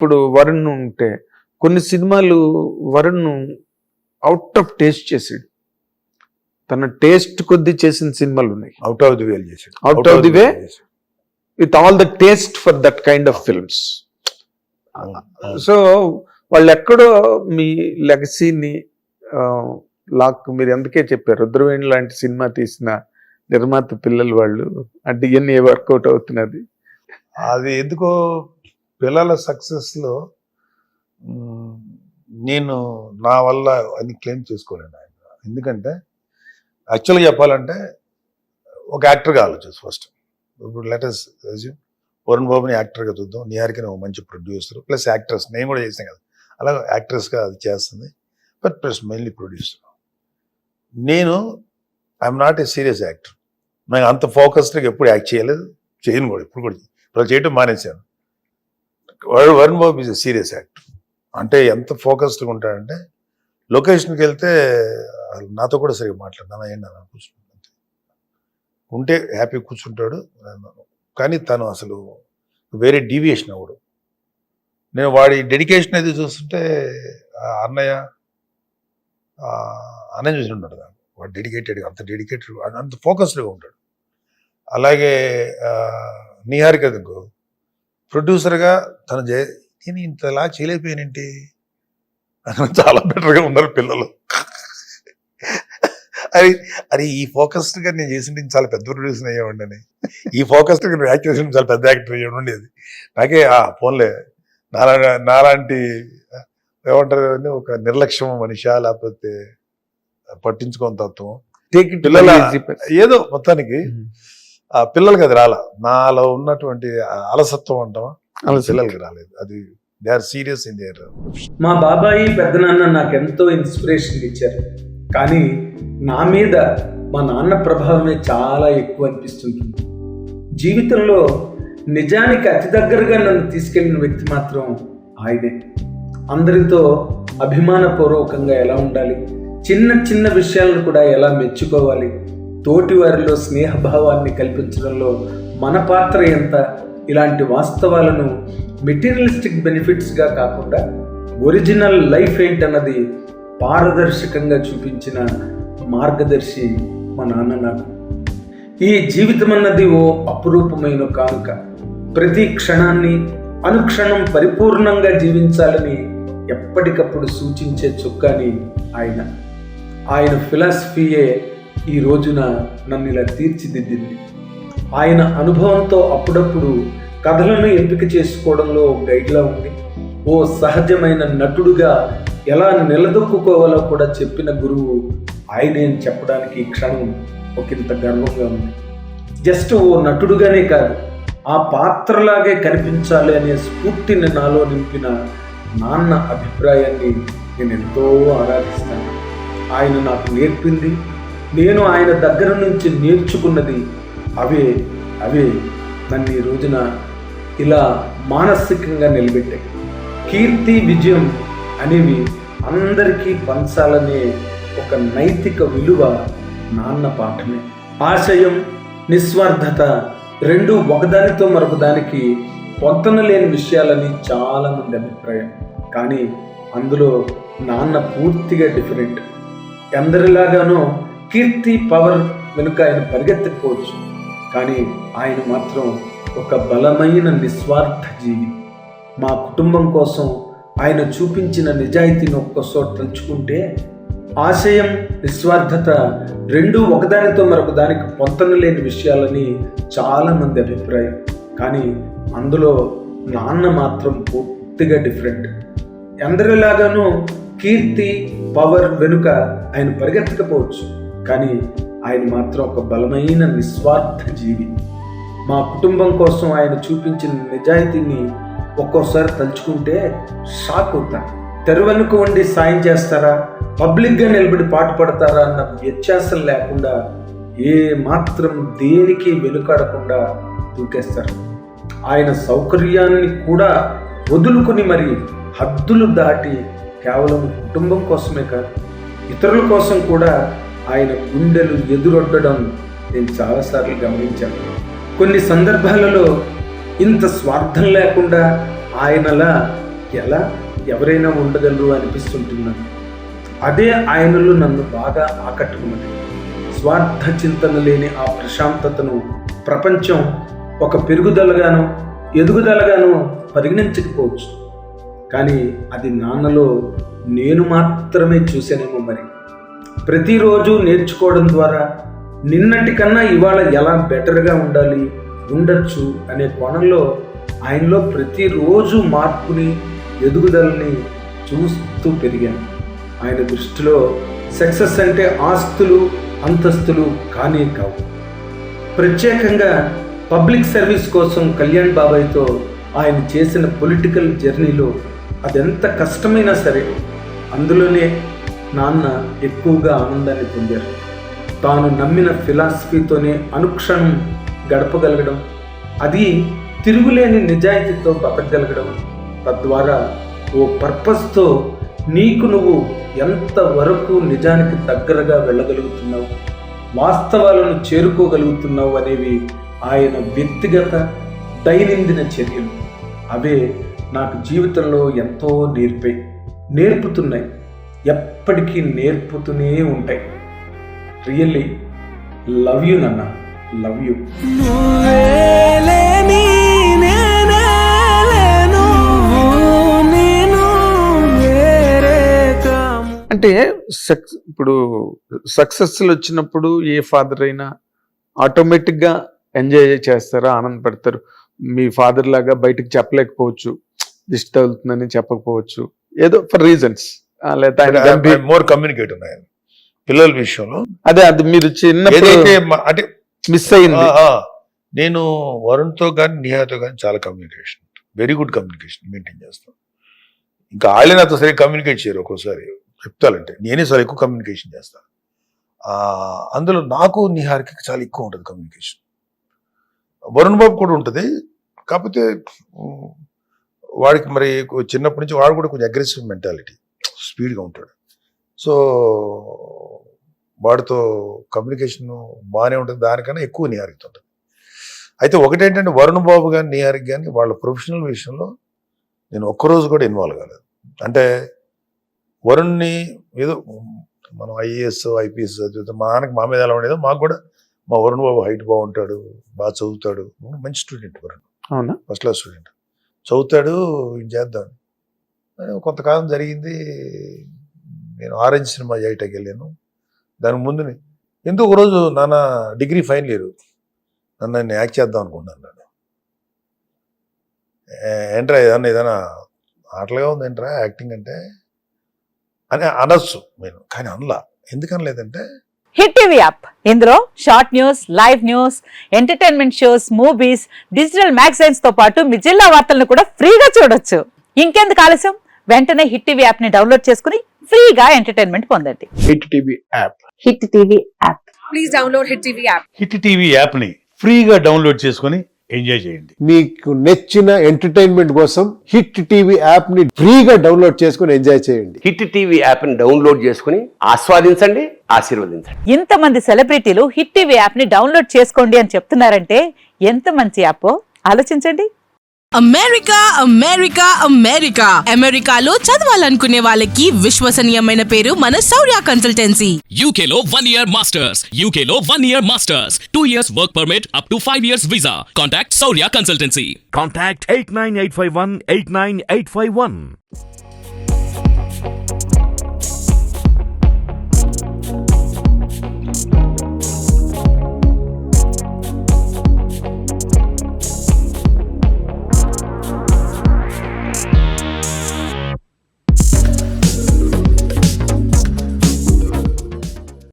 ఇప్పుడు వరుణ్ ఉంటే కొన్ని సినిమాలు వరుణ్ అవుట్ ఆఫ్ టేస్ట్ చేసాడు. తన టేస్ట్ కొద్దీ చేసిన సినిమాలు ఉన్నాయి. అవుట్ ఆఫ్ ది వే చేసాడు. Out of the way with all the taste for that kind of films. So వాళ్ళు ఎక్కడో మీ లెగసీని లాక్, మీరు ఎందుకే చెప్పారు రుద్రవేణి లాంటి సినిమా తీసిన నిర్మాత పిల్లలు వాళ్ళు అంటే ఇవన్నీ వర్కౌట్ అవుతున్నది. అది ఎందుకో పిల్లల సక్సెస్ లో నేను నా వల్ల అని క్లెయిమ్ చేసుకోలేను ఆయన. ఎందుకంటే యాక్చువల్గా చెప్పాలంటే ఒక యాక్టర్గా ఆలోచించు ఫస్ట్. ఇప్పుడు లెటర్స్ వరుణ్ బాబుని యాక్టర్గా చూద్దాం, నిహారికని ఒక మంచి ప్రొడ్యూసర్ ప్లస్ యాక్ట్రెస్, నేను కూడా చేసాను కదా అలా యాక్ట్రెస్గా అది చేస్తుంది, బట్ ప్లస్ మెయిన్లీ ప్రొడ్యూసర్. నేను I'm not a serious actor. నాకు అంత ఫోకస్డ్గా ఎప్పుడు యాక్ట్ చేయలేదు, చేయను కూడా ఇప్పుడు కూడా. ఇప్పుడు చేయటం మానేశాను. వరుణ్ బాబు ఈజ్ ఎ సీరియస్ యాక్టర్. అంటే ఎంత ఫోకస్డ్గా ఉంటాడంటే లొకేషన్కి వెళ్తే నాతో కూడా సరిగ్గా మాట్లాడతాను, ఏంటి అన్న కూర్చుంటాను ఉంటే హ్యాపీ కూర్చుంటాడు. కానీ తను అసలు వేరే డీవియేషన్ అవ్వడు. నేను వాడి డెడికేషన్ అయితే చూస్తుంటే అన్నయ్య చూసి ఉంటాడు. వాడు డెడికేటెడ్, అంత డెడికేటెడ్, అంత ఫోకస్డ్గా ఉంటాడు. అలాగే నిహారిక ప్రొడ్యూసర్గా తను నేను ఇంతలా చేయలేకపోయానేంటి, చాలా బెటర్గా ఉన్నారు పిల్లలు. అది ఈ ఫోకస్డ్గా నేను చేసింటే చాలా పెద్ద ప్రొడ్యూసర్ అయ్యేవాడి అని, ఈ ఫోకస్డ్గా నేను యాక్ట్ చేసిన చాలా పెద్ద యాక్టర్ అయ్యేవాడి. అది నాకే ఫోన్లే నాలాంటి ఏమంటారు ఒక నిర్లక్ష్యం మనిషా, లేకపోతే పట్టించుకోని తత్వం పిల్లల ఏదో మొత్తానికి ఆ పిల్లలకి అది రాలా. నాలో ఉన్నటువంటి అలసత్వం అంటావా పిల్లలకి రాలేదు. అది they are serious in there. మా బాబాయి పెద్దనాన్న నాకు ఎంతో ఇన్స్పిరేషన్ ఇచ్చారు, కానీ నా మీద మా నాన్న ప్రభావమే చాలా ఎక్కువ అనిపిస్తుంటుంది. జీవితంలో నిజానికి అతి దగ్గరగా నన్ను తీసుకెళ్లిన వ్యక్తి మాత్రం ఆయనే. అందరితో అభిమానపూర్వకంగా ఎలా ఉండాలి, చిన్న చిన్న విషయాలను కూడా ఎలా మెచ్చుకోవాలి, తోటి వారిలో స్నేహభావాన్ని కల్పించడంలో మన పాత్ర ఎంత, ఇలాంటి వాస్తవాలను మెటీరియలిస్టిక్ బెనిఫిట్స్గా కాకుండా ఒరిజినల్ లైఫ్ ఏంటన్నది పారదర్శకంగా చూపించిన మార్గదర్శి మా నాన్న నాకు. ఈ జీవితం అన్నది ఓ అపురూపమైన కానుక. ప్రతి క్షణాన్ని అనుక్షణం పరిపూర్ణంగా జీవించాలని ఎప్పటికప్పుడు సూచించే చుక్కాని ఆయన ఫిలాసఫీయే ఈ రోజున నన్ను ఇలా తీర్చిదిద్దింది. ఆయన అనుభవంతో అప్పుడప్పుడు కథలను ఎంపిక చేసుకోవడంలో గైడ్లా ఉంది. ఓ సహజమైన నటుడుగా ఎలా నిలదొక్కుకోవాలో కూడా చెప్పిన గురువు ఆయనే అని చెప్పడానికి ఈ క్షణం ఒకంత గర్వంగా ఉంది. జస్ట్ ఓ నటుడుగానే కాదు, ఆ పాత్రలాగే కనిపించాలి అనే స్ఫూర్తిని నాలో నింపిన నాన్న అభిప్రాయాన్ని నేను ఎంతో ఆరాధిస్తాను. ఆయన నాకు నేర్పింది, నేను ఆయన దగ్గర నుంచి నేర్చుకున్నది అవే నన్ను ఈ రోజున ఇలా మానసికంగా నిలబెట్టాయి. కీర్తి విజయం అనేవి అందరికీ పంచాలనే ఒక నైతిక విలువ నాన్న పాఠమే. ఆశయం, నిస్వార్థత రెండు ఒకదానితో మరొకదానికి పొంతన లేని విషయాలని చాలామంది అభిప్రాయం. కానీ అందులో నాన్న పూర్తిగా డిఫరెంట్. అందరిలాగానో కీర్తి పవర్ వెనుక ఆయన పరిగెత్తకపోవచ్చు, కానీ ఆయన మాత్రం ఒక బలమైన నిస్వార్థ జీవి. మా కుటుంబం కోసం ఆయన చూపించిన నిజాయితీని ఒక్కసారి తలుచుకుంటే ఆశయం, నిస్వార్థత రెండూ ఒకదానితో మరొక దానికి పొంతన లేని విషయాలని చాలామంది అభిప్రాయం. కానీ అందులో నాన్న మాత్రం పూర్తిగా డిఫరెంట్. అందరిలాగానూ కీర్తి పవర్ వెనుక ఆయన పరిగెత్తకపోవచ్చు, కానీ ఆయన మాత్రం ఒక బలమైన నిస్వార్థ జీవి. మా కుటుంబం కోసం ఆయన చూపించిన నిజాయితీని ఒక్కోసారి తలుచుకుంటే షాక్ అవుతాను. తెరవెనుక ఉండి సాయం చేస్తారా, పబ్లిక్గా నిలబడి పాటు పడతారా అన్న వ్యత్యాసం లేకుండా ఏ మాత్రం దేనికి వెనుకాడకుండా దూకేస్తారు. ఆయన సౌకర్యాన్ని కూడా వదులుకొని మరి హద్దులు దాటి కేవలం కుటుంబం కోసమే కాదు ఇతరుల కోసం కూడా ఆయన గుండెలు ఎదురొడ్డడం నేను చాలాసార్లు గమనించాను. కొన్ని సందర్భాలలో ఇంత స్వార్థం లేకుండా ఆయనలా ఎలా ఎవరైనా ఉండగలరు అనిపిస్తుంటున్నాను. అదే ఆయనలో నన్ను బాగా ఆకట్టుకున్నది. స్వార్థ చింతన లేని ఆ ప్రశాంతతను ప్రపంచం ఒక పెరుగుదలగానో ఎదుగుదలగానో పరిగణించకపోవచ్చు, కానీ అది నాన్నలో నేను మాత్రమే చూశానేమో. మరి ప్రతిరోజు నేర్చుకోవడం ద్వారా నిన్నటి కన్నా ఇవాళ ఎలా బెటర్గా ఉండొచ్చు అనే కోణంలో ఆయనలో ప్రతిరోజు మార్పుని ఎదుగుదలని చూస్తూ పెరిగాను. ఆయన దృష్టిలో సక్సెస్ అంటే ఆస్తులు అంతస్తులు కానీ కావు. ప్రత్యేకంగా పబ్లిక్ సర్వీస్ కోసం కళ్యాణ్ బాబాయ్తో ఆయన చేసిన పొలిటికల్ జర్నీలో అదెంత కష్టమైనా సరే అందులోనే నాన్న ఎక్కువగా ఆనందాన్ని పొందారు. తాను నమ్మిన ఫిలాసఫీతోనే అనుక్షణం గడపగలగడం, అది తిరుగులేని నిజాయితీతో బతకగలగడం, తద్వారా ఓ పర్పస్తో నీకు నువ్వు ఎంతవరకు నిజానికి దగ్గరగా వెళ్ళగలుగుతున్నావు, వాస్తవాలను చేరుకోగలుగుతున్నావు అనేవి ఆయన వ్యక్తిగత దైనందిన చర్యలు. అవే నాకు జీవితంలో ఎంతో నేర్పుతున్నాయి, ఎప్పటికీ నేర్పుతూనే ఉంటాయి. రియల్లీ లవ్ యూ నాన్న, లవ్ యూ. అంటే ఇప్పుడు సక్సెస్లు వచ్చినప్పుడు ఏ ఫాదర్ అయినా ఆటోమేటిక్గా ఎంజాయ్ చేస్తారా, ఆనందపడతారు. మీ ఫాదర్ లాగా బయటకు చెప్పలేకపోవచ్చు, దిష్టి తగులుతుందని చెప్పకపోవచ్చు, ఏదో ఫర్ రీజన్స్. మోర్ కమ్యూనికేట్ ఉన్నాయి పిల్లల విషయంలో. అదే అది మీరు చిన్నప్పుడు అంటే మిస్ అయింది. నేను వరుణ్తో కానీ నిహాతో కానీ చాలా communication, very good communication maintain చేస్తాను. ఇంకా వాళ్ళే నాతో సరిగ్గా కమ్యూనికేట్ చేయరు. ఒక్కోసారి చెప్తానంటే నేనే చాలా ఎక్కువ కమ్యూనికేషన్ చేస్తాను. అందులో నాకు నిహార్కి చాలా ఎక్కువ ఉంటుంది కమ్యూనికేషన్. వరుణ్ బాబు కూడా ఉంటుంది, కాకపోతే వాడికి మరి చిన్నప్పటి నుంచి వాడు కూడా కొంచెం అగ్రెసివ్ మెంటాలిటీ, స్పీడ్గా ఉంటాడు. సో వాడితో కమ్యూనికేషన్ బాగానే ఉంటుంది, దానికన్నా ఎక్కువ నిహారితో ఉంటుంది. అయితే ఒకటేంటంటే వరుణ్ బాబు కానీ నిహారిక్ కానీ వాళ్ళ ప్రొఫెషనల్ విషయంలో నేను ఒక్కరోజు కూడా ఇన్వాల్వ్ కాలేదు. అంటే వరుణ్ని ఏదో మనం ఐఏఎస్ ఐపీఎస్ చదివితే మా నాన్నకి మా మీద ఎలా ఉండేదో మాకు కూడా మా వరుణ్ బాబు హైట్ బాగుంటాడు, బాగా చదువుతాడు, మంచి స్టూడెంట్ వరుణ్, అవునా, ఫస్ట్ క్లాస్ స్టూడెంట్, చదువుతాడు, చేద్దాం. కొంతకాలం జరిగింది. నేను ఆరెంజ్ సినిమా చేయటానికి వెళ్ళాను. దానికి ముందు ఎందుకు ఒకరోజు నాన్న డిగ్రీ ఫైనల్ ఇయర్ నన్ను నేను యాక్ట్ చేద్దాం అనుకున్నాను. నేను ఏంట్రా ఏదైనా ఆటలుగా ఉంది ఏంట్రా యాక్టింగ్ అంటే అని అనొచ్చు నేను, కానీ అనలా. ఎందుకనలేదంటే హిట్ టీవీ యాప్, ఇందులో short news, live news, entertainment shows, movies, digital magazines తో పాటు మీ జిల్లా వార్తలను కూడా ఫ్రీగా చూడొచ్చు. ఇంకెందుకు ఆలస్యం, వెంటనే హిట్ టీవీ యాప్ ని డౌన్లోడ్ చేసుకుని ఫ్రీగా ఎంటర్టైన్మెంట్ పొందండి. Hit TV app. Hit TV app. Please download hit TV app. Hit TV app ని ఫ్రీగా డౌన్లోడ్ చేసుకుని ఎంజాయ్ చేయండి. మీకు నచ్చిన ఎంటర్టైన్మెంట్ కోసం హిట్ టీవీ యాప్ ని ఫ్రీగా డౌన్లోడ్ చేసుకుని ఎంజాయ్ చేయండి. హిట్ టీవీ యాప్ ని డౌన్లోడ్ చేసుకుని ఆస్వాదించండి, ఆశీర్వదించండి. ఇంతమంది సెలబ్రిటీలు హిట్ టీవీ యాప్ ని డౌన్లోడ్ చేసుకోండి అని చెప్తున్నారంటే ఎంత మంచి యాప్ ఆలోచించండి. అమెరికా అమెరికా అమెరికా అమెరికాలో చదవాలనుకునే వాళ్ళకి విశ్వసనీయమైన పేరు మన శౌర్య కన్సల్టెన్సీ. UK లో 1 year masters, UK లో 1 year masters, 2 years work permit up to 5 years visa. Contact Saurya Consultancy. Contact 89851 89851.